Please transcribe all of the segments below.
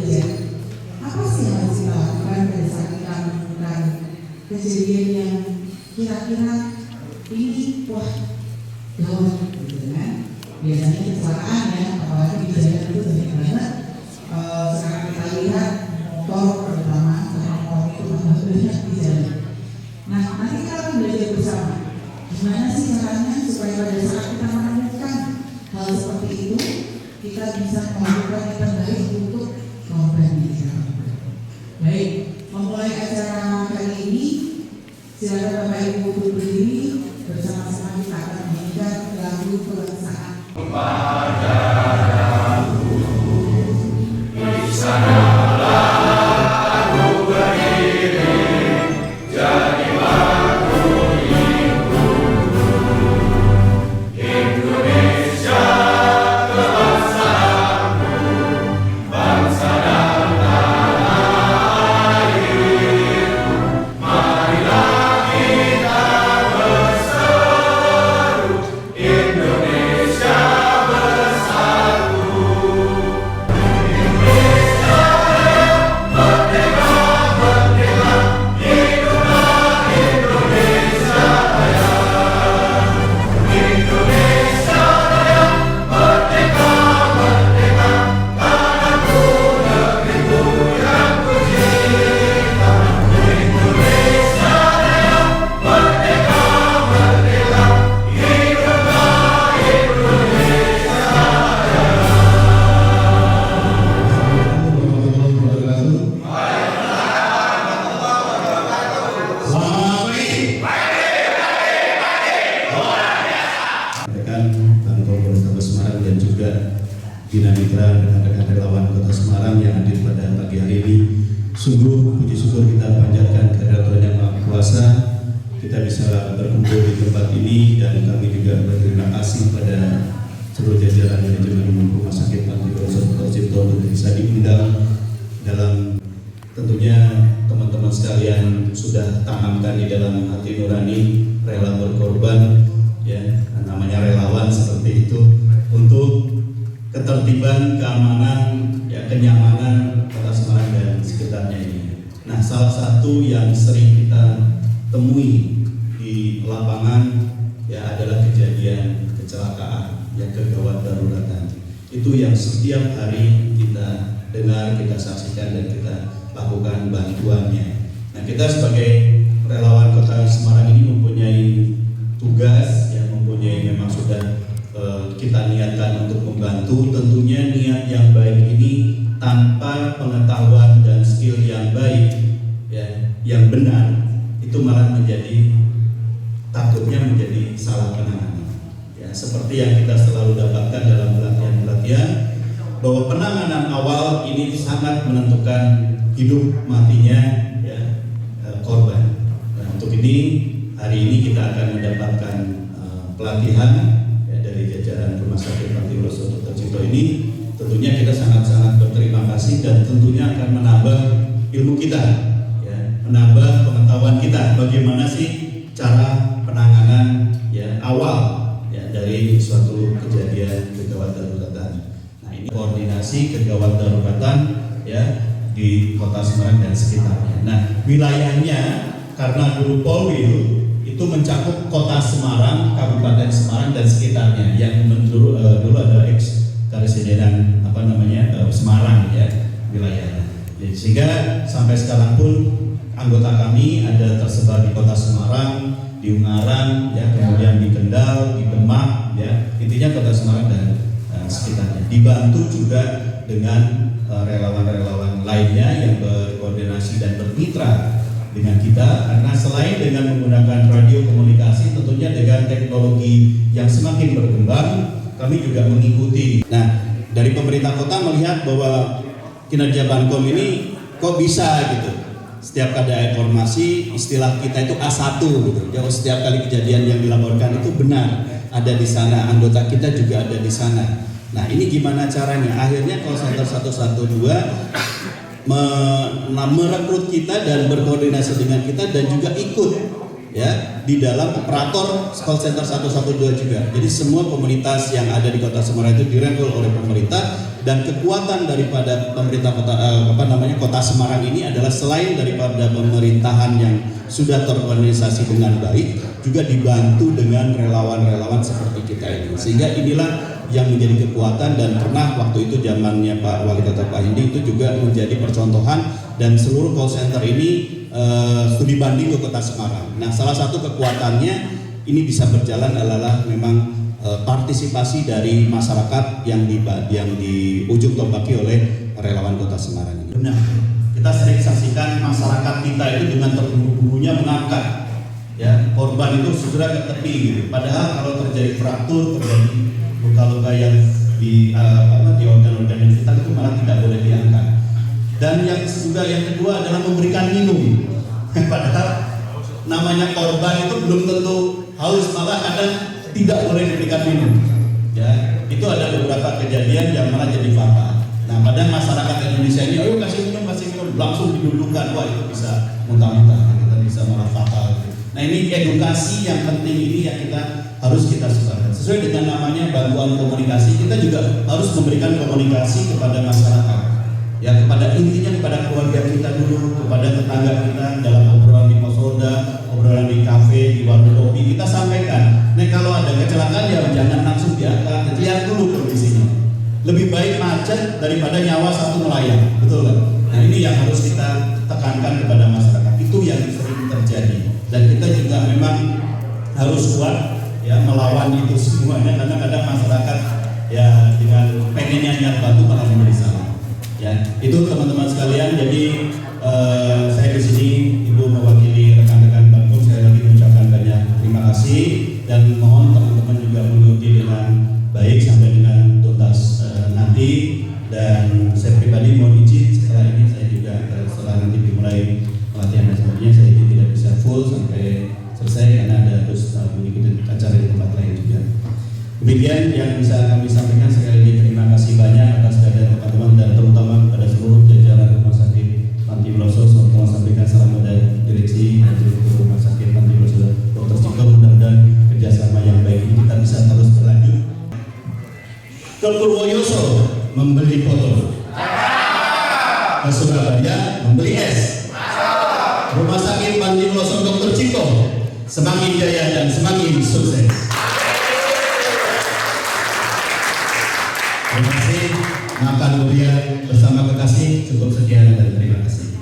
ya. Apa sih yang harus kita lakukan pada saat kita menemukan kejadian yang kira-kira ini wah gawat gitu kan? Biasanya kecelakaan ya, apalagi di jalan itu banyak banget. Sekarang kita lihat motor terutama karena motor itu banyak di jalan. Nah, nanti kita akan belajar bersama gimana sih caranya supaya pada saat kita menemukan hal seperti itu kita bisa melakukan yang terbaik untuk korban kita. Baik, memulai acara kali ini silakan Bapak Ibu untuk berdiri bersama-sama kita akan menyanyikan lagu kebangsaan. Padaku di sanalah aku berdiri, jadilah milikku. Indonesia kebangsaanku, bangsa dan tanah airku. Marilah kita berseru, Indonesia bersatu. Indonesia merdeka, merdeka, hiduplah Indonesia Raya. Indonesia Raya, merdeka, merdeka, tanahku, negeriku yang kucinta. Indonesia Raya, merdeka, merdeka, hiduplah Indonesia Raya. Rekan Kantor Kota Semarang dan juga Dinamitra rekan-rekan relawan Kota Semarang yang hadir pada pagi hari ini. Sungguh puji syukur kita panjatkan kehadirat Tuhan Yang Maha Kuasa. Kita bisa berkumpul di tempat ini dan kami juga berterima kasih pada seluruh jajaran manajemen Rumah Sakit Panti Dr. Cipto untuk bisa diundang dalam tentunya teman-teman sekalian sudah tanamkan di dalam hati nurani rela berkorban ya, namanya relawan seperti itu untuk ketertiban, keamanan, ya, kenyamanan Kota Semarang dan sekitarnya ini. Nah, salah satu yang sering kita temui di lapangan ya adalah kejadian kecelakaan, ya kegawat daruratan. Itu yang setiap hari kita dengar, kita saksikan dan kita lakukan bantuannya. Nah, kita sebagai relawan Kota Semarang ini mempunyai tugas yang mempunyai memang sudah kita niatkan untuk membantu. Tentunya niat yang baik ini tanpa pengetahuan dan skill yang baik ya, yang benar itu malah takutnya menjadi salah penanganan ya, seperti yang kita selalu dapatkan dalam pelatihan-pelatihan bahwa penanganan awal ini sangat menentukan hidup matinya ya, korban. Nah, untuk ini hari ini kita akan mendapatkan pelatihan ya, dari jajaran Rumah Sakit Panti Dr. Cipto ini. Tentunya kita sangat-sangat berterima kasih dan tentunya akan menambah ilmu kita, ya, menambah pengetahuan kita bagaimana sih cara penanganan ya, awal ya, dari suatu kejadian kegawat daruratan. Nah, ini koordinasi kegawat daruratan ya di Kota Semarang dan sekitarnya. Nah, wilayahnya karena dulu Polwil itu mencakup Kota Semarang, Kabupaten Semarang dan sekitarnya yang dulu ada Karesidenan Semarang ya wilayahnya. Jadi, sehingga sampai sekarang pun anggota kami ada tersebar di Kota Semarang, di Ungaran, ya kemudian di Kendal, di Demak, ya intinya Kota Semarang dan sekitarnya. Dibantu juga dengan relawan-relawan lainnya yang berkoordinasi dan bermitra dengan kita, karena selain dengan menggunakan radio komunikasi, tentunya dengan teknologi yang semakin berkembang, kami juga mengikuti. Nah, dari pemerintah kota melihat bahwa kinerja Bankom ini kok bisa gitu. Setiap ada informasi, istilah kita itu A1 gitu. Jadi setiap kali kejadian yang dilaporkan itu benar ada di sana, anggota kita juga ada di sana. Nah, ini gimana caranya? Akhirnya call center 112 merekrut kita dan berkoordinasi dengan kita dan juga ikut ya di dalam operator call center 112 juga. Jadi semua komunitas yang ada di Kota Semarang itu dirangkul oleh pemerintah Dan kekuatan daripada pemerintah kota Semarang ini adalah selain daripada pemerintahan yang sudah terorganisasi dengan baik, juga dibantu dengan relawan-relawan seperti kita ini. Sehingga inilah yang menjadi kekuatan, dan pernah waktu itu zamannya Pak Wali Kota Pak Indi itu juga menjadi percontohan, dan seluruh call center ini studi banding ke Kota Semarang. Nah, salah satu kekuatannya ini bisa berjalan adalah memang partisipasi dari masyarakat yang di ujung tombaki oleh relawan Kota Semarang ini. Benar, kita sering saksikan masyarakat kita itu dengan terburu-burunya mengangkat ya korban itu segera ke tepi gitu. Padahal kalau terjadi fraktur, terjadi luka-luka yang di organ-organ yang vital itu malah tidak boleh diangkat. Dan yang kedua adalah memberikan minum. Padahal namanya korban itu belum tentu haus, malah kadang tidak boleh diberikan minum. Ya, itu ada beberapa kejadian yang malah jadi fatal. Nah, pada masyarakat Indonesia ini, ayo kasih minum, langsung didulukan, wah itu bisa muntah-muntah, kita bisa malah fatal. Nah, ini edukasi yang penting ini yang harus kita sebarkan. Sesuai dengan namanya bantuan komunikasi, kita juga harus memberikan komunikasi kepada masyarakat. Ya, intinya kepada keluarga kita dulu, kepada tetangga kita dalam obrolan di posoda, obrolan di kafe, di warung kopi, kita sampaikan. Nah, kalau ada kecelakaan ya jangan langsung diangkat, lihat dulu kondisinya. Lebih baik macet daripada nyawa satu melayang, betul kan? Nah, ini yang harus kita tekankan kepada masyarakat. Itu yang sering terjadi, dan kita juga memang harus kuat ya melawan itu semuanya, karena kadang masyarakat ya dengan pengennya niat bantu malah menjadi salah. Ya, itu teman-teman sekalian. Jadi saya di sini Ibu mewakili rekan-rekan Bangkum, saya lagi mengucapkan banyak terima kasih, dan mohon teman-teman juga mengikuti dengan baik sampai dengan tuntas nanti. Dan saya pribadi mohon izin setelah ini saya juga setelah nanti dimulai pelatihan dan sebagainya, saya ini tidak bisa full sampai selesai karena ada harus mengikuti acara di tempat lain juga. Demikian yang bisa kami sampaikan. Sekali lagi terima kasih banyak atas kehadiran teman-teman, dan terutama kepada seluruh jajaran Rumah Sakit Panti Meloso. Saya mau sampaikan salam dari direksi dan direktur Rumah Sakit Panti Meloso Dr. Cipto. Mudah-mudahan kerjasama yang baik ini kita bisa terus berlanjut. Ke Purwoyoso membeli foto, ke Surabaya membeli es. Rumah Sakit Panti Meloso Dr. Cipto semakin jaya dan semakin sukses. Terima kasih. Makan durian bersama kekasih. Cukup sekian dan terima kasih.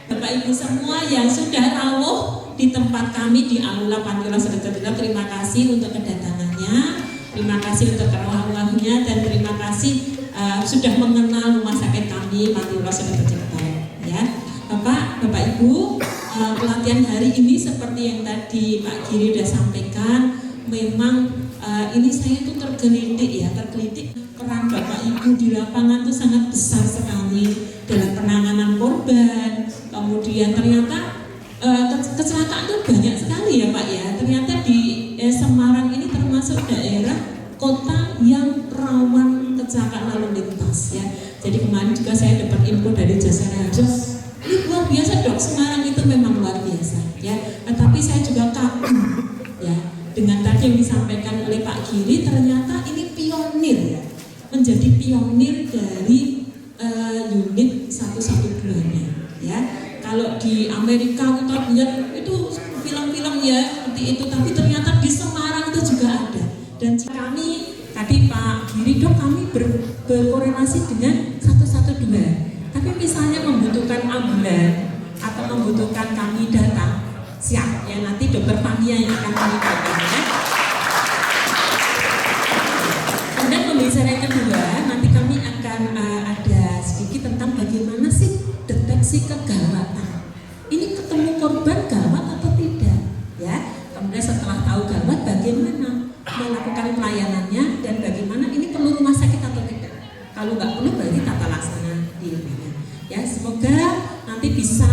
Bapak Ibu semua yang sudah rawuh di tempat kami di Aula Panti Meloso Dr. Cipto, terima kasih untuk kedatangannya, terima kasih untuk kerawuhannya, dan terima kasih sudah mengenal rumah sakit kami Panti Meloso Dr. Cipto. Ya, Bapak Ibu. Pelatihan hari ini seperti yang tadi Pak Giri sudah sampaikan, memang ini saya itu tergelitik peran Bapak Ibu di lapangan itu sangat besar sekali dalam penanganan korban. Kemudian ternyata kecelakaan itu banyak sekali ya Pak ya. Ternyata di Semarang ini termasuk daerah kota yang rawan kecelakaan lalu lintas ya. Jadi kemarin juga saya dapat info dari Jasa Raja. Ini luar biasa dok, Semarang itu memang luar biasa ya. Tetapi saya juga kagum ya dengan tadi yang disampaikan oleh Pak Giri, ternyata ini pionir ya, menjadi pionir dari unit 112-nya ya. Kalau di Amerika kita lihat itu film-film ya seperti itu, tapi ternyata di Semarang itu juga ada. Dan kami tadi Pak Giri dok, kami berkoordinasi dengan 112. Tapi misalnya membutuhkan ambulan atau membutuhkan kami datang, siap ya, nanti dokter Pania yang akan kami datang ya. Kemudian pembicaraan yang kedua, nanti kami akan ada sedikit tentang bagaimana sih deteksi kegawatan. Ini ketemu korban gawat atau tidak ya. Kemudian setelah tahu gawat, bagaimana melakukan pelayanannya, dan bagaimana ini perlu rumah sakit atau tidak. Kalau nggak perlu, berarti tata laksana di rumahnya. Ya, semoga nanti bisa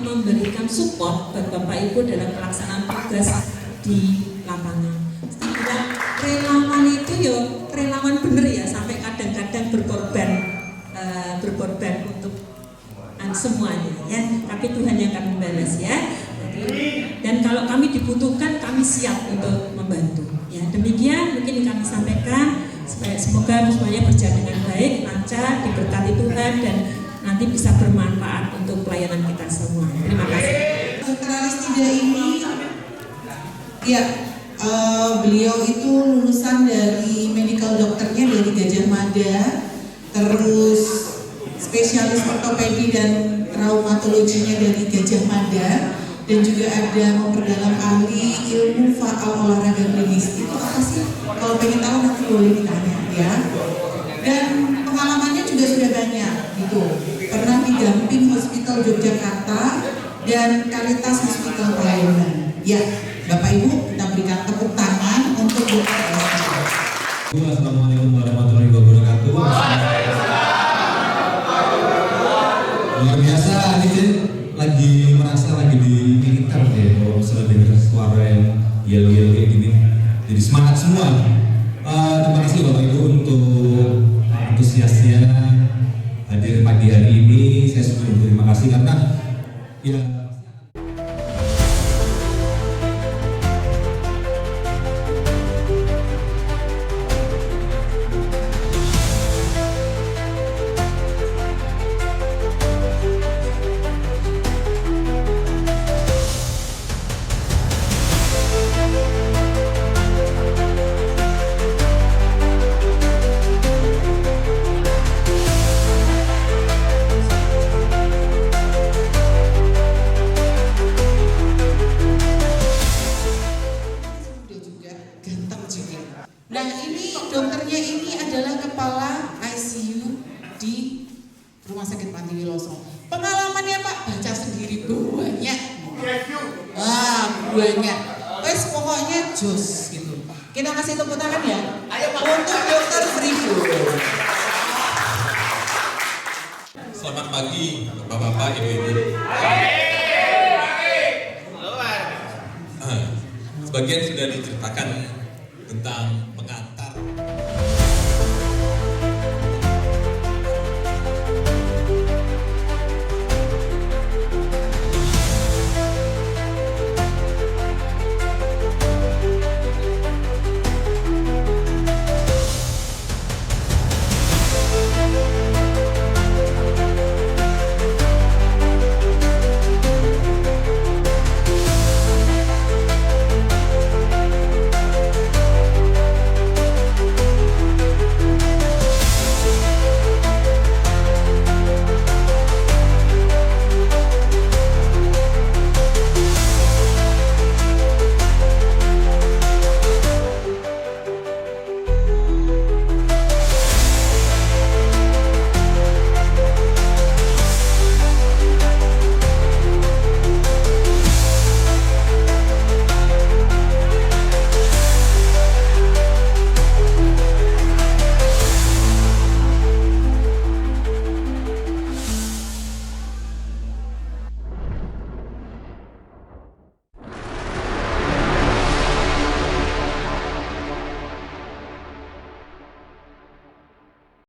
memberikan support buat Bapak Ibu dalam pelaksanaan tugas di lapangan. Sehingga relawan itu relawan bener ya, sampai kadang-kadang berkorban untuk semuanya ya. Tapi Tuhan yang akan membalas ya. dibutuhkan kami siap untuk membantu. Ya, demikian mungkin yang kami sampaikan. Semoga semuanya berjalan dengan baik, lancar, diberkati Tuhan dan nanti bisa bermanfaat untuk pelayanan kita semua. Terima kasih. Dr. Aristida ini, ya, beliau itu lulusan dari medical dokternya dari Gajah Mada, terus spesialis ortopedi dan traumatologinya dari Gajah Mada, dan juga ada memperdalam ahli ilmu faal olahraga klinis. Itu apa sih? Kalau pengen tahu nanti boleh ditanya ya. Dan pengalamannya juga sudah banyak gitu. Pernah di Gamping Hospital Yogyakarta dan Caritas Hospital Pelayanan. Ya, Bapak Ibu, kita berikan tepuk tangan untuk Dr. Aristida. Assalamualaikum warahmatullahi wabarakatuh. Luar biasa, ini lagi merasa lagi diinginkan ya kalau misalnya dengar suara yang yel-yel kayak gini, jadi semangat semua. Terima kasih Bapak Ibu untuk antusiasnya hadir pagi hari ini. Saya sungguh terima kasih karena ya. Nah ini dokternya ini adalah kepala ICU di Rumah Sakit Panti Wiloso. Pengalamannya Pak baca sendiri banyak. Banyak. Wes pokoknya jos gitu. Kita kasih tepuk tangan ya. Ayo Pak untuk Dokter Frigo. Selamat pagi Bapak-bapak, Ibu-ibu. Sebagian sudah diceritakan tentang pengalaman